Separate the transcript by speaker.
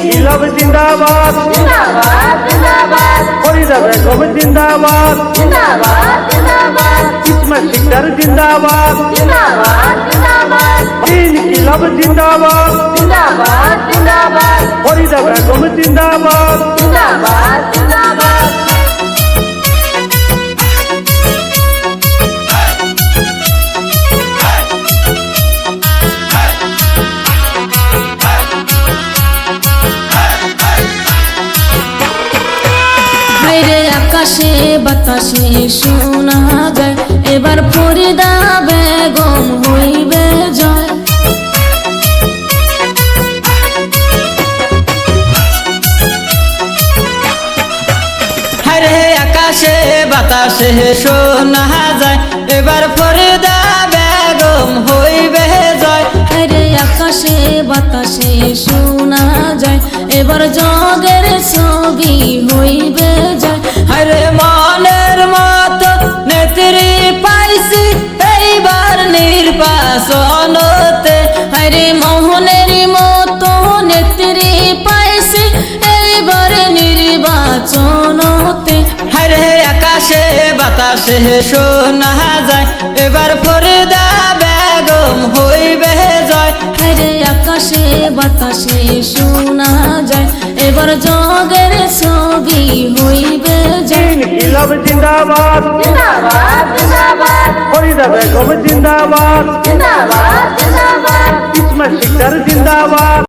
Speaker 1: ইনকিলাব জিন্দাবাদ
Speaker 2: জিন্দাবাদ জিন্দাবাদ
Speaker 1: ফরিদা বেগম জিন্দাবাদ
Speaker 2: জিন্দাবাদ জিন্দাবাদ
Speaker 1: ইসমত শিকদার জিন্দাবাদ
Speaker 2: জিন্দাবাদ জিন্দাবাদ
Speaker 1: ইনকিলাব জিন্দাবাদ
Speaker 2: জিন্দাবাদ জিন্দাবাদ
Speaker 1: ফরিদা বেগম জিন্দাবাদ
Speaker 2: জিন্দাবাদ জিন্দাবাদ
Speaker 3: আকাশে বাতাসে শোনা যায় এবার ফরিদা বেগম হইবে জয়।
Speaker 4: হরে আকাশে বাতাসে শোনা যায় এবার ফরিদা বেগম হইবে জয়।
Speaker 3: হরে আকাশে বাতাসে শোনা যায় এবার জগের ছবি হইবে জয়।
Speaker 4: হরে মনের মতো নেত্রী পাইছি এইবার নির্বাচনতে।
Speaker 3: হরে মোহনের মতো নেত্রী পাইছি এইবার নির্বাচনতে।
Speaker 4: হরে আকাশে বাতাসে শোনা যায় এবার ফরিদা বেগম হইবে জয়।
Speaker 3: হরে আকাশে বাতাসে শোনা যায় এবার জগের ছবি হইবে জয়।
Speaker 1: ইনকিলাব জিন্দাবাদ
Speaker 2: জিন্দাবাদ জিন্দাবাদ
Speaker 1: ফরিদা বেগম জিন্দাবাদ
Speaker 2: জিন্দাবাদ জিন্দাবাদ
Speaker 1: ইসমত শিকদার জিন্দাবাদ